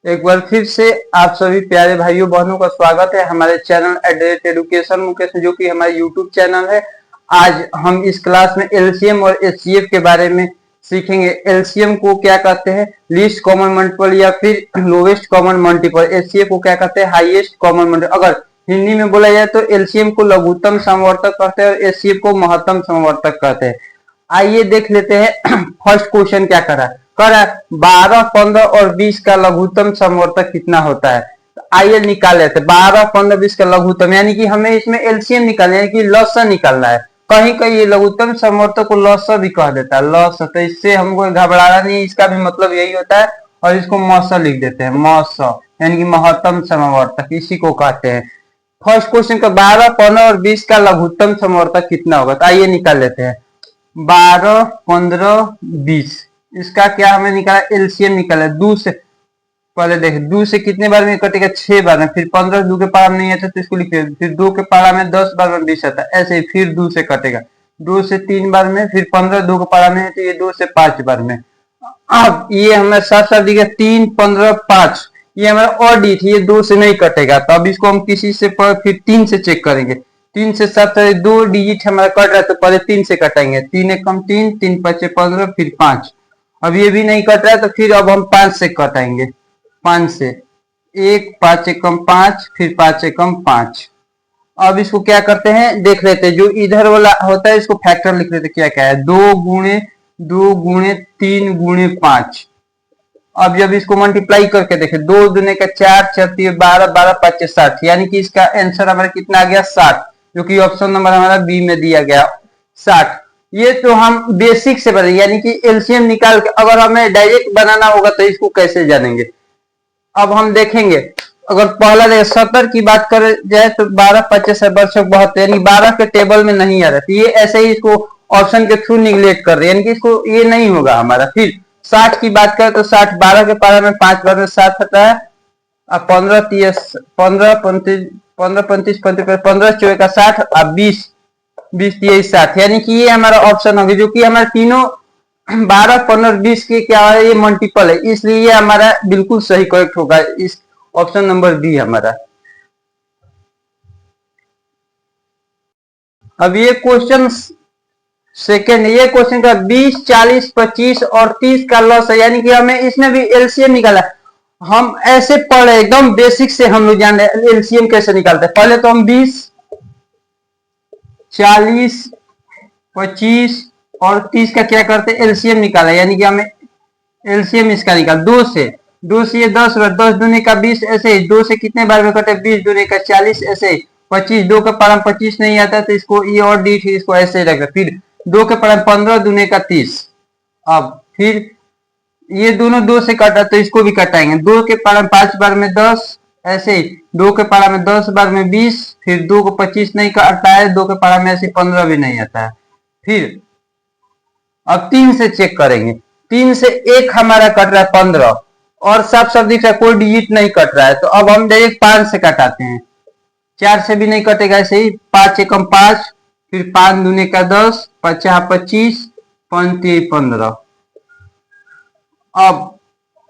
एक बार फिर से आप सभी प्यारे भाइयों बहनों का स्वागत है हमारे चैनल एडरेट एडुकेशन मुकेश, जो कि हमारा यूट्यूब चैनल है। आज हम इस क्लास में एलसीएम और एचसीएफ के बारे में सीखेंगे। एलसीएम को क्या कहते हैं, लीस्ट कॉमन मल्टीपल या फिर लोवेस्ट कॉमन मल्टीपल। एचसीएफ को क्या कहते हैं, हाईएस्ट कॉमन मल्टीपल। अगर हिंदी में बोला जाए तो एलसीएम को लघुत्तम समवर्तक कहते हैं और एचसीएफ को महत्तम समवर्तक कहते हैं। आइए देख लेते हैं फर्स्ट क्वेश्चन क्या करा। 12, 15 और 20 का लघुत्तम समवर्तक कितना होता है। तो आइए निकाल लेते हैं 12, 15, 20 का लघुत्तम, यानी कि हमें इसमें एलसीएम निकालना है, यानी कि लॉसा निकालना है। कहीं कहीं ये लघुत्तम समवर्तक को लॉसा भी कह देता है, लॉसा। तो इससे हमको घबराना नहीं, इसका भी मतलब यही होता है। और इसको मौसा लिख देते हैं, मौसा, यानी कि महत्तम समवर्तक, इसी को कहते हैं। फर्स्ट क्वेश्चन का 12, 15 और 20 का लघुत्तम समवर्तक कितना होगा। तो आइए निकाल लेते हैं 12, 15, 20। इसका क्या हमें निकाला, एलसीएम निकाला। 2 से पहले देखे, 2 से कितने बार में कटेगा, 6 बार में। फिर 15 2 के पारा में नहीं आता तो इसको लिखिए। फिर 2 के पारा में 10 बार में 20 आता है, ऐसे ही फिर 2 से कटेगा। 2 से 3 बार में, फिर 15 2 के पारा में है तो ये 2 से 5 बार में। अब ये हमें साथ साथ दिखेगा 3, 15, 5। ये हमारा और डी थी, ये 2 से नहीं कटेगा। तो अब इसको हम किसी से फिर 3 से चेक करेंगे। 3 से 7 2 डिजिट हमारा कट रहा है तो पहले 3 से कटेंगे। 3 एकम 3, 3 5 15, फिर 5। अब ये भी नहीं कट रहा है तो फिर अब हम 5 से कटाएंगे। 5 से 1, 5 एकम 5, फिर 5 एकम 5। अब इसको क्या करते हैं, देख लेते हैं। जो इधर वाला होता है इसको फैक्टर लिख लेते, क्या क्या है, 2 गुणे 2 गुणे 3 गुणे 5। अब जब इसको मल्टीप्लाई करके देखें, 2 दूने का 4, 4 3 12, 12 5 60, यानी कि इसका आंसर हमारा कितना आ गया, 60, जो कि ऑप्शन नंबर हमारा बी में दिया गया 60। ये तो हम बेसिक से बने, यानी कि एलसीएम निकाल के अगर हमें डायरेक्ट बनाना होगा तो इसको कैसे जानेंगे। अब हम देखेंगे, अगर पहला देखिए 70 की बात कर जाए तो 12 25 72, यानी 12 के टेबल में नहीं आ रहा, तो ये ऐसे ही इसको ऑप्शन के थ्रू निगलेक्ट कर रहे हैं, यानी कि इसको ये नहीं होगा हमारा। फिर 60 की बात करें तो 60 12 के पारा में 5 बार में 7 आता है। अब 15 30 15 35 15 35 35 15 4 का 60, अब 20 20 30 60, यानी कि ये हमारा ऑप्शन होगा, जो कि हमारे तीनों 12 15 20 के क्या है, ये मल्टीपल है, इसलिए ये हमारा बिल्कुल सही करेक्ट होगा, इस ऑप्शन नंबर डी हमारा। अब ये क्वेश्चन सेकेंड, ये क्वेश्चन का 20 40 25 और 30 का लॉस है, यानी कि हमें इसमें भी एलसीएम निकाला। हम ऐसे पढ़ रहे, एकदम बेसिक से हम लोग जान रहे एलसीएम कैसे निकालते हैं। पहले तो हम 20 40 25 और 30 का क्या करते हैं, एलसीएम निकाला, यानी कि हमें एलसीएम इसका निकाल। 2 से ये 10 बार, 10 दूने का 20, ऐसे ही 2 से कितने बार में कटे, 20 दूने का 40, ऐसे ही 25 2 का पारा 25 नहीं आता तो इसको ये और डी, इसको ऐसे ही रखा। फिर 2 के पारा 15 दूने का 30। अब फिर ये दोनों 2 से कटा तो इसको भी कटाएंगे। 2 के पारा 5 बार में 10, ऐसे ही 2 के पारा में 10 बार में 20, फिर 2 को 25 नहीं काटता है, 2 के पारा में ऐसे 15 भी नहीं आता है। फिर अब 3 से चेक करेंगे, 3 से 1 हमारा कट रहा है 15, और साफ साफ दिख रहा है कोई डिजिट नहीं कट रहा है, तो अब हम डायरेक्ट 5 से कटाते हैं। 4 से भी नहीं कटेगा, ऐसे ही 5 एकम 5, फिर 5 दूने का 10, 5 25, 5 3 15। अब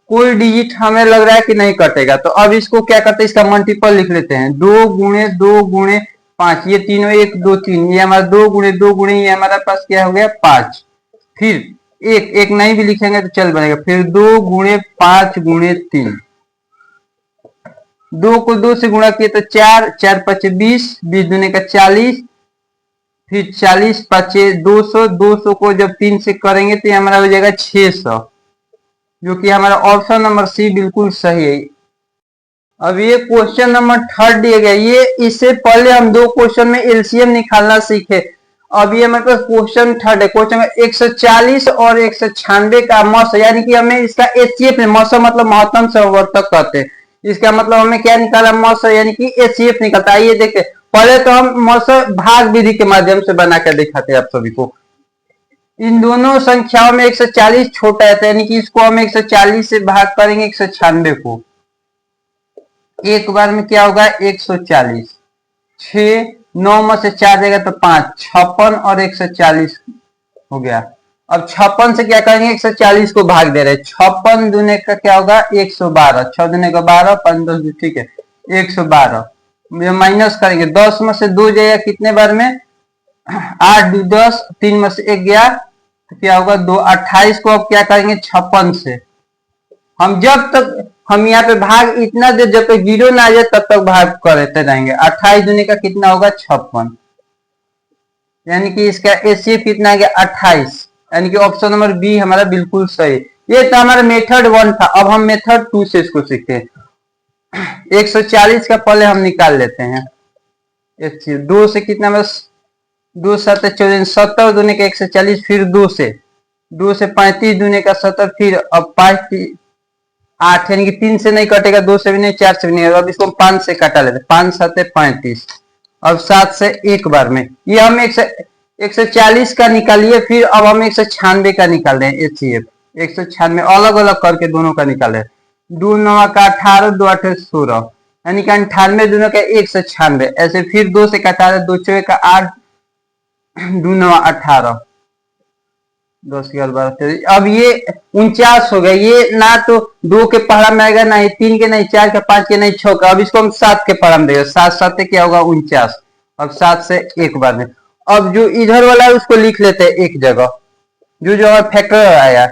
कोई डिजिट हमें लग रहा है कि नहीं कटेगा, तो अब इसको क्या करते हैं, इसका मल्टीपल लिख लेते हैं। 2 गुणे 2 गुणे 5, ये तीनों 1 2 3, ये हमारा 2 गुणे 2 गुणे, ये हमारा पास क्या हो गया 5। फिर एक नहीं भी लिखेंगे तो चल बनेगा। फिर 2 गुणे 5 गुणे 3, 2 को 2 से गुणा किए तो 4 4 5 20, 20 दूने का 40, फिर 40 5 200, 200 को जब 3 से करेंगे तो हमारा हो जाएगा 600, जो कि हमारा ऑप्शन नंबर सी बिल्कुल सही है। अब ये क्वेश्चन नंबर 3 दिया गया, ये इससे पहले हम 2 क्वेश्चन में एलसीएम निकालना सीखे। अब ये हमारे पास क्वेश्चन 3 है। क्वेश्चन में 140 और 196 का मौस, यानी कि हमें इसका एचसीएफ मौस मतलब महत्तम समवर्तक कहते हैं। इसका मतलब हमें क्या निकाला, मौस, यानी कि एचसीएफ निकलता है। ये देखते पहले तो हम मौस भाग विधि के माध्यम से बना कर दिखाते हैं आप सभी को। इन दोनों संख्याओं में 140 छोटा है, यानी कि इसको हम 140 से भाग करेंगे 196 को। एक बार में क्या होगा, 140, 6 9 में से 4 जाएगा तो 5, 56 और 140 हो गया। अब 56 से क्या करेंगे, 140 को भाग दे रहे, 56 दूने का क्या होगा 112, 6 दूने का 12, 5 10, ठीक है 112। माइनस करेंगे, 10 में से 2 जाएगा कितने बार में, 8 2 10, 3 में से 1 गया तो क्या होगा 2, 28 को अब क्या करेंगे 56 से, हम जब तक हम यहाँ पे भाग इतना दे जब तक 0 ना आ जाए तब तक भाग करते रहेंगे। 28 दूने का कितना होगा 56, यानी कि इसका एचसीएफ कितना आ गया 28, यानी कि ऑप्शन नंबर बी हमारा बिल्कुल सही। ये तो हमारा मेथड 1 था। अब हम मेथड 2 से इसको सीखते हैं। 140 का पहले हम निकाल लेते हैं एचसीएफ। 2 से कितना, बस 2 7 14, 70 दूने का 140, फिर 2 से 35 दूने का 70, फिर अब 5 8, यानी कि 3 से नहीं कटेगा, 2 से भी नहीं, 4 से भी नहीं। अब इसको 5 से काटा लेते, 5 7 35, अब 7 से एक बार में। ये हम 140 का निकालिए, फिर अब हम 196 का निकाल रहे हैं एचसीएफ। 196 अलग अलग करके दोनों का निकाल रहे हैं। 2 9 का 18, 2 8 16, यानी कि 98 दोनों का 196। ऐसे फिर 2 से काटा रहे, 2 4 का 8, 2 9 18, 10 11 12 13, अब ये 49 हो गया। ये ना तो 2 के पहाड़ा में आएगा, ना ही 3 के, नहीं 4 के, 5 के, नहीं 6 का। अब इसको हम 7 के पहाड़ा में देगा, 7 7 क्या होगा 49। अब 7 से एक बार में, अब जो इधर वाला है उसको लिख लेते हैं एक जगह, जो जो हमारा फैक्टर आया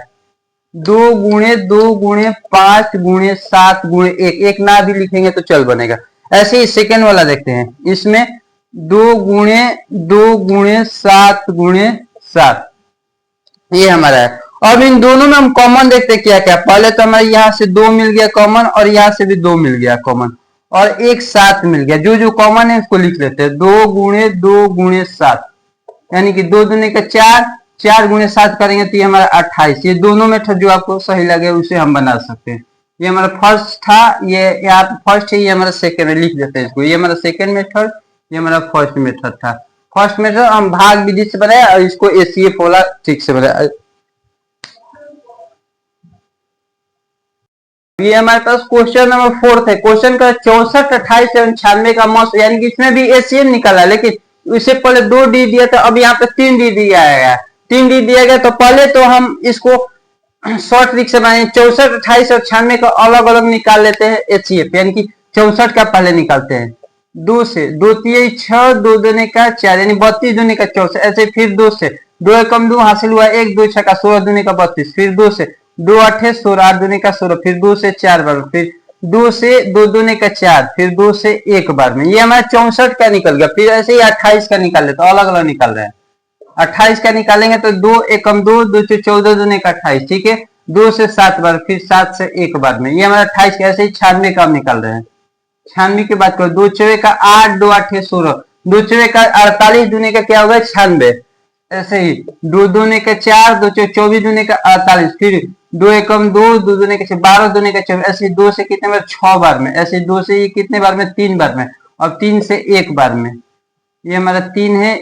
2 गुणे 2 गुणे 5 गुणे 7 गुणे 1, एक ना भी लिखेंगे तो चल बनेगा। ऐसे ही सेकेंड वाला देखते हैं, इसमें 2 गुणे 2 गुणे 7 गुणे 7, ये हमारा है। अब इन दोनों में हम कॉमन देखते हैं क्या क्या। पहले तो हमारे यहाँ से 2 मिल गया कॉमन, और यहाँ से भी 2 मिल गया कॉमन, और एक 7 मिल गया। जो जो कॉमन है उसको लिख लेते हैं, 2 गुणे 2 गुणे 7, यानी कि 2 दूने का 4, 4 गुणे 7 करेंगे तो ये हमारा 28। ये दोनों मेथड जो आपको सही लगे उसे हम बना सकते हैं। ये हमारा फर्स्ट था, ये यहाँ पे फर्स्ट है, ये हमारा सेकेंड है, लिख देते हैं इसको। ये हमारा सेकेंड मेथड, ये हमारा फर्स्ट मेथड था। फर्स्ट मेथड हम भाग विधि से बनाया, और इसको एचसीएफ वाला ठीक से बनाया। ये हमारे पास क्वेश्चन नंबर 4 है। क्वेश्चन का 64 28 एवं 96 का मॉस, यानी कि इसमें भी एचसीएफ निकाला, लेकिन इससे पहले 2 डी दिया था, अब यहाँ पे 3 डी दिया गया। 3 डी दिया गया तो पहले तो हम इसको शॉर्ट ट्रिक से बनाए, 64 28 और 96 का अलग अलग निकाल लेते हैं एचसीएफ, यानी कि 64 का पहले निकालते हैं 2 से, 2 3 6, 2 दूने का 4, यानी 32 दूने का 64। ऐसे फिर 2 से, 2 एकम 2 हासिल हुआ 1, 2 6 का 16 दूने का 32, फिर 2 से 2 8 16, 8 दूने का 16, फिर 2 से 4 बार, फिर 2 से 2 दूने का 4, फिर 2 से एक बार में। ये हमारा 64 का निकल गया। फिर ऐसे ही 28 का निकाल लेते, अलग अलग निकाल रहे हैं। 28 का निकालेंगे तो 2 एकम 2, 2 14 दूने का 28, ठीक है। 2 से 7 बार, फिर 7 से एक बार में। ये हमारा 28 का। ऐसे ही 96 का हम निकाल रहे हैं। 96 की बात करो, 2 4 का 8, 2 8 16, 2 4 का 48 दूने का क्या होगा 96। ऐसे ही 2 दूने का 4, 2 24 दूने का 48, फिर 2 एकम 2, 2 दूने का 12 दूने का 24। ऐसे 2 से कितने बार 6 बार में। ऐसे 2 से ये कितने बार में 3 बार में, और 3 से एक बार में। ये हमारा 3 है,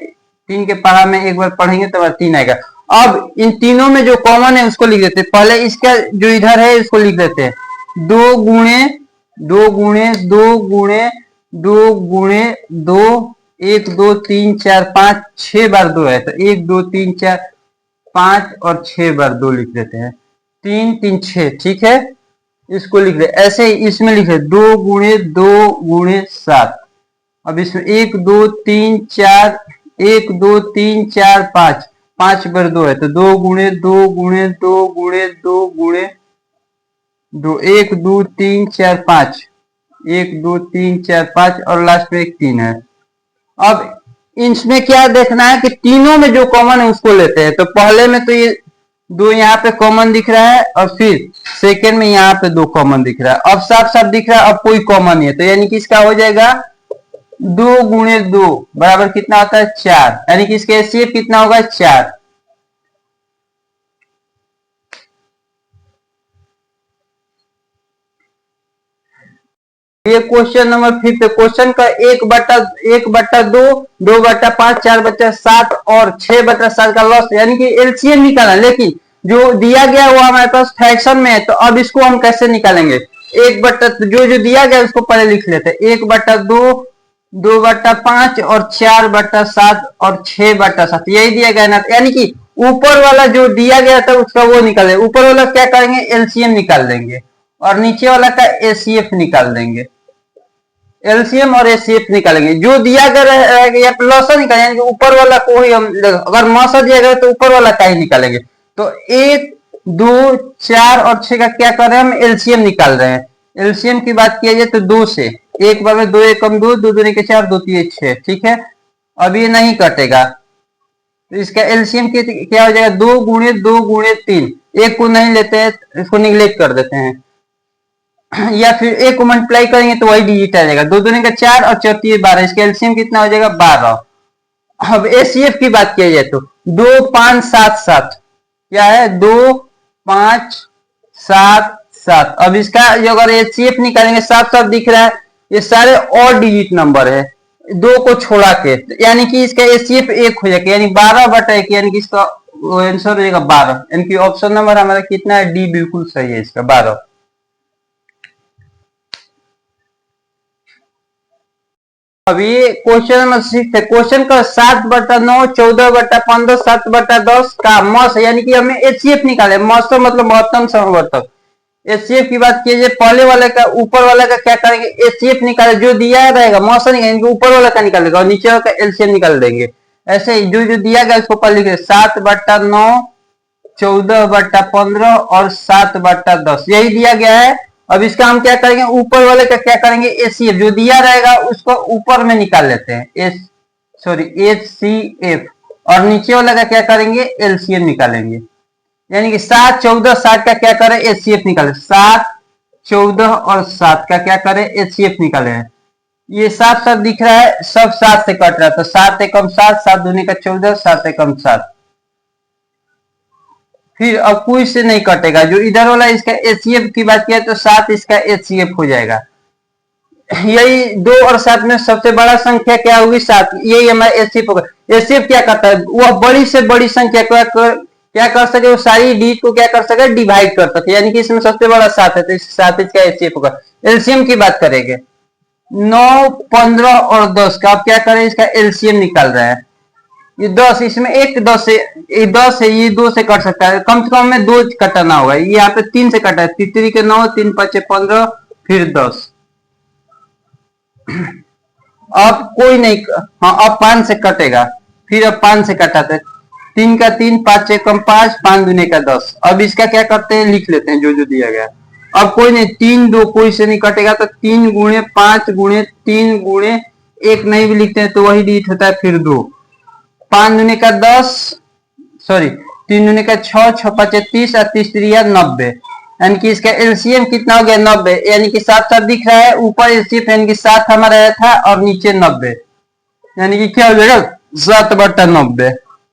3 के पढ़ा में एक बार पढ़ेंगे तो 3 आएगा। अब इन तीनों में जो कॉमन है उसको लिख देते हैं। पहले इसका जो इधर है इसको लिख देते हैं, 2 गुणे 2 गुणे 2 गुणे 2 गुणे 2, 1 2 3 4 5, 6 बार 2 है तो 1 2 3 4 5 और 6 बार 2 लिख देते हैं। 3 3 6, ठीक है, इसको लिख दे। ऐसे ही इसमें लिखे 2 गुणे 2 गुणे 7। अब इसमें 1 2 3 4, 1 2 3 4 5, 5 बार 2 है तो 2 गुणे 2 गुणे 2 गुणे 2 गुणे 2, 1 2 3 4 5, 1 2 3 4 5, और लास्ट में एक 3 है। अब इसमें क्या देखना है कि तीनों में जो कॉमन है उसको लेते हैं। तो पहले में तो ये 2 यहाँ पे कॉमन दिख रहा है, और फिर सेकेंड में यहाँ पे 2 कॉमन दिख रहा है। अब साफ साफ दिख रहा है, अब कोई कॉमन नहीं है, तो यानी कि इसका हो जाएगा 2 गुणे 2 बराबर कितना होता है 4, यानी कि इसका एचसीएफ कितना होगा 4। ये क्वेश्चन नंबर 5 है। क्वेश्चन का 1/2, 2/5, 4/7 और 6/7 का लॉस, यानी कि एलसीएम निकालना। लेकिन जो दिया गया वो हमारे पास फ्रैक्शन में है, तो अब इसको हम कैसे निकालेंगे। जो दिया गया उसको पहले लिख लेते हैं, 1/2, 2/5 और 4/7 और 6/7, यही दिया गया ना, यानी कि ऊपर वाला जो दिया गया था उसका वो निकाले, ऊपर वाला क्या करेंगे एलसीएम निकाल देंगे और नीचे वाला का एचसीएफ निकाल देंगे। एलसीएम और एचसीएफ निकालेंगे, जो दिया गया रहेगा या लॉसा निकालेंगे, यानी कि ऊपर वाला को ही हम, अगर मौसा दिया गया तो ऊपर वाला का ही निकालेंगे। तो 1 2 4 और 6 का क्या कर रहे हैं हम एलसीएम निकाल रहे हैं। एलसीएम की बात किया जाए तो 2 से, एक बार में 2 एकम 2, 2 दूनी के 4, 2 तीन 6, ठीक है। अब ये नहीं कटेगा तो इसका एलसीएम क्या हो जाएगा 2 गुणे 2 गुणे 3, एक को नहीं लेते हैं इसको निगलेक्ट कर देते हैं या फिर एक को मल्टीप्लाई करेंगे तो वही डिजिट आ जाएगा। 2 दूनी का 4 और 4 3 12, इसका एलसीएम कितना हो जाएगा 12। अब एचसीएफ की बात किया जाए तो 2 5 7 7 क्या है 2 5 7 7। अब इसका जो अगर एचसीएफ निकालेंगे साफ साफ दिख रहा है ये सारे और डिजिट नंबर है 2 को छोड़ा के, यानी कि इसका एचसीएफ 1 हो जाएगा, यानी 12/1, यानी कि इसका आंसर हो जाएगा 12, यानी कि ऑप्शन नंबर हमारा कितना है डी बिल्कुल सही है इसका 12। अब ये क्वेश्चन नंबर 6 है। क्वेश्चन का 7/9, 14/15, 7/10 का मॉस, यानी कि हमें एचसीएफ निकाले। मॉस तो मतलब महत्तम समवर्तक। एचसीएफ की बात कीजिए, पहले वाले का ऊपर वाले का क्या करेंगे एचसीएफ निकाले, जो दिया रहेगा मॉस निकालेंगे, ऊपर वाला का निकालेगा और नीचे वाला का एलसीएम निकाल देंगे। ऐसे ही जो जो दिया गया उसको पढ़ लिखे 7/9, 14/15 और 7/10 यही दिया गया है। अब इसका हम क्या करेंगे ऊपर वाले का क्या करेंगे एचसीएफ, जो दिया रहेगा उसको ऊपर में निकाल लेते हैं एचसीएफ, और नीचे वाला का क्या करेंगे एलसीएम निकालेंगे। यानी कि 7 14 7 का क्या करें एचसीएफ निकाले, 7 14 और 7 का क्या करें एचसीएफ निकाले। ये साफ साफ दिख रहा है, सब 7 से कट रहा है, तो 7 एकम 7, 7 दूनी का 14, 7 एकम 7। फिर अब कोई से नहीं कटेगा, जो इधर वाला इसका एचसीएफ की बात किया तो 7 इसका एचसीएफ हो जाएगा। यही 2 और 7 में सबसे बड़ा संख्या क्या होगी 7, यही हमारा एचसीएफ होगा। एचसीएफ क्या करता है वह बड़ी से बड़ी संख्या क्या कर सके, वो सारी डिजिट को क्या कर सके डिवाइड कर सके, यानी कि इसमें सबसे बड़ा 7 है तो इस 7 इसका एचसीएफ होगा। एलसीएम की बात करेंगे 9 15 और 10 का, आप क्या करें इसका एलसीएम निकाल रहे हैं। ये 10, इसमें एक 10 से ये 10 है, ये 2 से कट सकता है, कम से कम में 2 कटना होगा। ये यहाँ पे 3 से कटा है, 3 के 9, 3 5 15 फिर 10। अब कोई नहीं, हाँ अब 5 से कटेगा, फिर अब 5 से कटाते 3 का 3, 5 एकम 5, 5 दूने का 10। अब इसका क्या करते हैं लिख लेते हैं जो जो दिया गया। अब कोई नहीं 3 2 कोई से नहीं कटेगा, तो 3 गुणे 5 गुणे 3 गुणे 1 नहीं भी लिखते हैं तो वही डिजिट होता है फिर 2। 5 दूने का 10, सॉरी 3 दूने का 6, 6 5 30 और 30 3 90, यानी कि इसका एलसीएम कितना हो गया 90, यानी कि साफ साफ दिख रहा है ऊपर एलसीएम यानी कि 7 हमारा आया था और नीचे 90, यानी कि क्या हो जाएगा 7/90,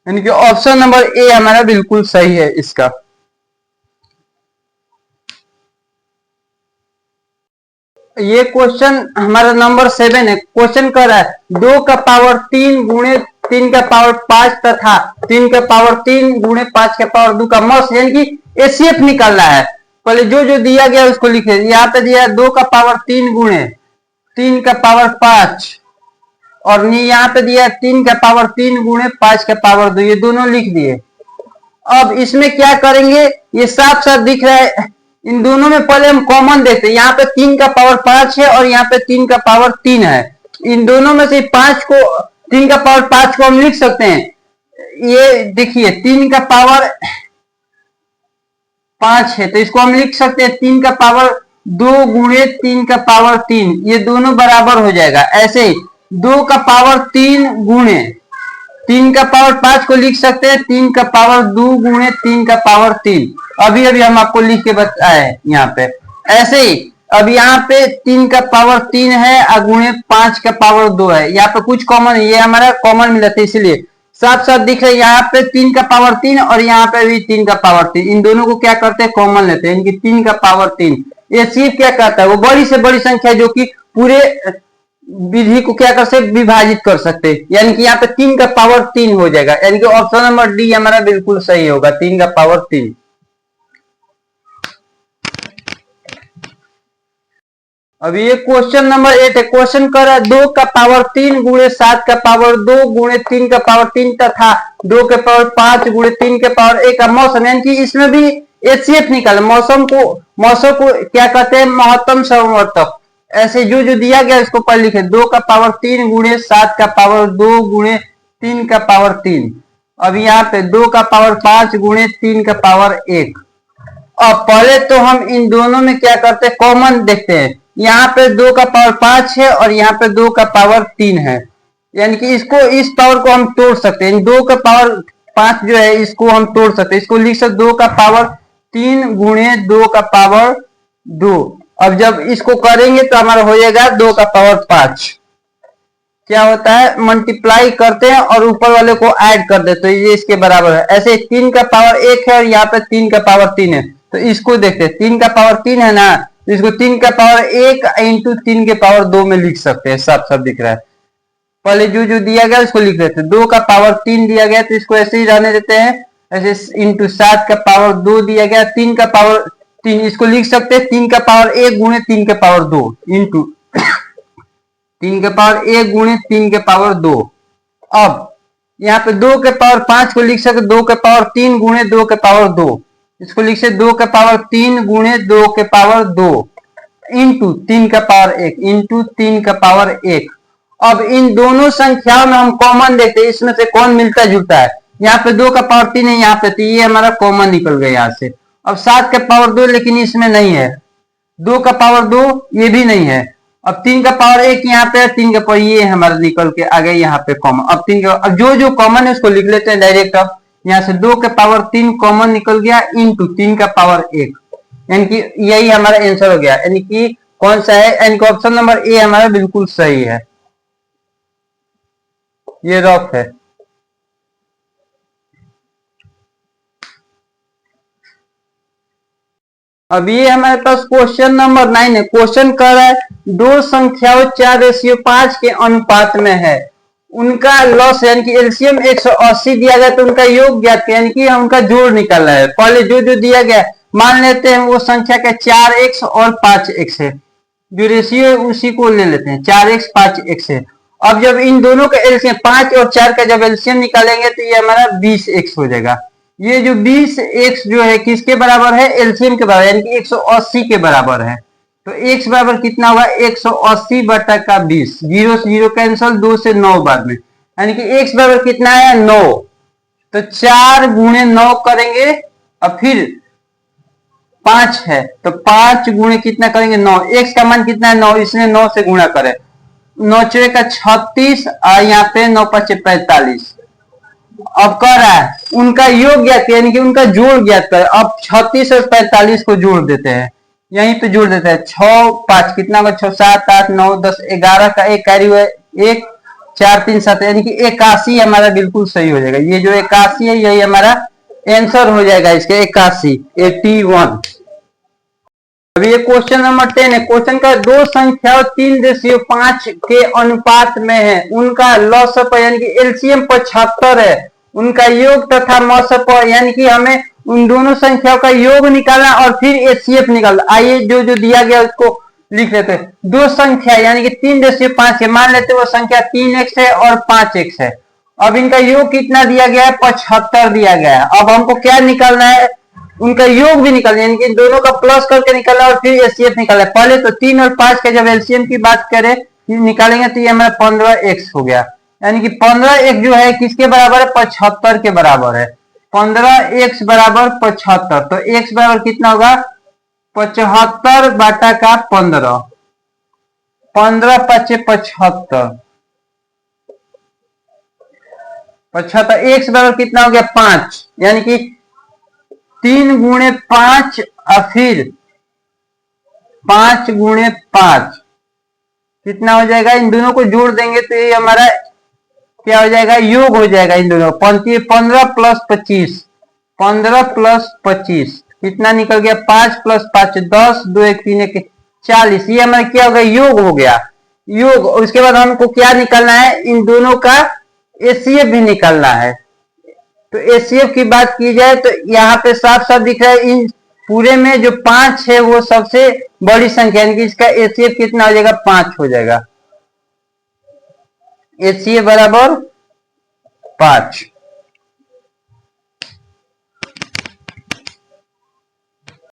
यानी कि ऑप्शन नंबर ए हमारा बिल्कुल सही है इसका। ये क्वेश्चन हमारा नंबर 7 है। क्वेश्चन कर रहा है 2 का पावर 3 गुणे 3 का पावर 5 तथा 3 का पावर 3 गुणे 5 का पावर 2 का मॉस, यानी कि एचसीएफ निकालना है। पहले जो जो दिया गया उसको लिखे, यहाँ पे दिया 2 का पावर 3 गुणे 3 का पावर 5 और यहाँ पे दिया 3 का पावर 3 गुणे 5 का पावर 2, ये दोनों लिख दिए। अब इसमें क्या करेंगे ये साफ साफ दिख रहा है, इन दोनों में पहले हम कॉमन देखते हैं। यहाँ पे 3 का पावर 5 है और यहाँ पे 3 का पावर 3 है, इन दोनों में से 5 को 3 का पावर 5 को हम लिख सकते हैं। ये देखिए 3 का पावर 5 है तो इसको हम लिख सकते हैं 3 का पावर 2 गुणे 3 का पावर 3, ये दोनों बराबर हो जाएगा। ऐसे ही 2 का पावर 3 गुणे 3 का पावर 5 को लिख सकते हैं 3 का पावर 2 गुणे 3 का पावर 3, अभी अभी हम आपको लिख के बताए यहाँ पे। ऐसे ही अब यहाँ पे 3 का पावर 3 है और गुणे 5 का पावर 2 है, यहाँ पे कुछ कॉमन है, ये हमारा कॉमन मिला था इसलिए साफ साफ दिख रहा है। यहाँ पे 3 का पावर 3 और यहाँ पे भी 3 का पावर 3, इन दोनों को क्या करते हैं कॉमन लेते हैं, इनकी 3 का पावर 3। ये सिर्फ क्या करता है वो बड़ी से बड़ी संख्या जो कि पूरे विधि को क्या कर सकते विभाजित कर सकते हैं, यानी कि यहाँ पे 3 का पावर 3 हो जाएगा, यानी कि ऑप्शन नंबर डी हमारा बिल्कुल सही होगा 3 का पावर 3। अब ये क्वेश्चन नंबर 8 है। क्वेश्चन कर रहा है 2 का पावर 3 गुणे 7 का पावर 2 गुणे 3 का पावर 3 तथा 2 के पावर 5 गुणे 3 के पावर 1 का मौसम, यानी कि इसमें भी एचसीएफ निकाला। मौसम को क्या कहते हैं? महत्तम समवर्तक। ऐसे जो जो दिया गया इसको पढ़ लिखे। 2 का पावर 3 गुणे 7 का पावर 2 गुणे 3 का पावर 3। अब यहाँ पे 2 का पावर 5 गुणे 3 का पावर 1। अब पहले तो हम इन दोनों में क्या करते हैं? कॉमन देखते हैं। यहाँ पे 2 का पावर 5 है और यहाँ पे 2 का पावर 3 है, यानी कि इसको इस पावर को हम तोड़ सकते हैं। 2 का पावर 5 जो है इसको हम तोड़ सकते हैं। इसको लिख सकते 2 का पावर 3 गुणे 2 का पावर 2। अब जब इसको करेंगे तो हमारा हो जाएगा 2 का पावर 5। क्या होता है? मल्टीप्लाई करते हैं और ऊपर वाले को ऐड कर देते, तो ये इसके बराबर है। ऐसे 3 का पावर 1 है और यहाँ पे 3 का पावर 3 है, तो इसको देखते हैं। 3 का पावर 3 है ना, तो इसको 3 का पावर 1 इंटू 3 के पावर 2 में लिख सकते हैं। सब दिख रहा है। पहले जो जो दिया गया उसको लिख देते हैं। 2 का पावर 3 दिया गया तो इसको ऐसे ही रहने देते हैं, ऐसे इंटू 7 का पावर 2 दिया गया। 3 का पावर 3 इसको लिख सकते हैं 3 का पावर 1 गुणे 3 के पावर 2 इंटू 3 के पावर 1 गुणे 3 के पावर 2। अब यहाँ पे 2 के पावर 5 को लिख सकते 2 के पावर 3 गुणे 2 के पावर 2। इसको लिख सकते 2 के पावर 3 गुणे 2 के पावर 2 इंटू 3 का पावर 1 इंटू 3 का पावर 1। अब इन दोनों संख्याओं में हम कॉमन देखते हैं, इसमें से कौन मिलता जुलता है। यहाँ पे 2 का पावर 3 है, यहाँ पे तो ये हमारा कॉमन निकल गया यहाँ से। अब 7 का पावर 2 लेकिन इसमें नहीं है। 2 का पावर 2 ये भी नहीं है। अब 3 का पावर 1 यहाँ पे, 3 का पावर ये हमारा निकल के आ गया यहाँ पे कॉमन। अब 3 का, अब जो जो कॉमन है उसको लिख लेते हैं डायरेक्ट। अब यहाँ से 2 के पावर 3 कॉमन निकल गया इंटू 3 का पावर 1, यानी कि यही हमारा आंसर हो गया। यानी कि कौन सा है? यानी कि ऑप्शन नंबर ए हमारा बिल्कुल सही है। ये रफ है। अब ये हमारे पास क्वेश्चन नंबर 9 है। क्वेश्चन कर रहा है दो संख्याओं 4:5 के अनुपात में है, उनका लॉस यानी कि एलसीएम 180 दिया गया तो उनका योग ज्ञात किया, यानी कि उनका जोड़ निकालना है। पहले जो जो दिया गया मान लेते हैं वो संख्या का 4x और 5x है, जो रेशियो है उसी को ले लेते हैं। 4x 5x है। अब जब इन दोनों का एलसीएम 5 और 4 का जब एलसीएम निकालेंगे तो ये हमारा 20x हो जाएगा। ये जो 20x जो है किसके बराबर है? एलसीएम के बराबर, यानी कि 180 के बराबर है। तो x बराबर कितना होगा? 180 बटा का 20। 0 से 0 कैंसल, 2 से 9 बाद में, यानी कि x बराबर कितना है? 9। तो 4 गुणे 9 करेंगे, अब फिर 5 है तो 5 गुणे कितना करेंगे? 9। x का मान कितना है? 9, इसने 9 से गुणा करे। 9 चौके का 36 और यहाँ पे 9 5 45। अब कह रहा है उनका योग ज्ञात यानी कि उनका जोड़ ज्ञात कर। अब 36 और 45 को जोड़ देते हैं, यहीं पे जोड़ देते हैं। 6 5 कितना होगा? 6 7 8 9 10 11 का एक कैरी हुआ 1 4 3 7, यानी कि 81 हमारा बिल्कुल सही हो जाएगा। ये जो 81 है यही हमारा आंसर हो जाएगा इसके 81 81। अभी ये क्वेश्चन नंबर 10 है। क्वेश्चन का दो संख्याओं 3:5 के अनुपात में है, उनका लॉसअप यानी कि एलसीएम 75 है, उनका योग तथा मॉसअप यानी कि हमें उन दोनों संख्याओं का योग निकालना और फिर एचसीएफ निकालना। आइए जो जो दिया गया उसको लिख लेते हैं। दो संख्या यानी कि 3:5 है, मान लेते हैं वो संख्या 3x है और 5x है। अब इनका योग कितना दिया गया है? 75 दिया गया है। अब हमको क्या निकालना है? उनका योग भी निकालना, यानी कि दोनों का प्लस करके निकालना और फिर एचसीएफ निकालना। पहले तो 3 और 5 के जब एलसीएम की बात करें निकालेंगे तो ये हमारा 15x हो गया, यानी कि 15x जो है किसके बराबर है? 75 के बराबर है। 15x बराबर 75, तो x बराबर कितना होगा? 75 बटा का 15, 15 5 75, 75। x बराबर कितना हो गया? 5, यानी कि 3 गुणे 5 और फिर 5 गुणे 5 कितना हो जाएगा? इन दोनों को जोड़ देंगे तो ये हमारा क्या हो जाएगा? योग हो जाएगा इन दोनों। 15 प्लस 25, 15 प्लस 25 कितना निकल गया? 5 प्लस 5 10, 2 1 3 1 40। ये हमारा क्या हो गया? योग हो गया। योग। उसके बाद हमको क्या निकालना है? इन दोनों का एचसीएफ भी निकालना है। तो एचसीएफ की बात की जाए तो यहाँ पे साफ साफ दिख रहा है इन पूरे में जो 5 है वो सबसे बड़ी संख्या, यानी कि इसका एचसीएफ कितना हो जाएगा, 5 हो जाएगा। एचसीएफ बराबर 5।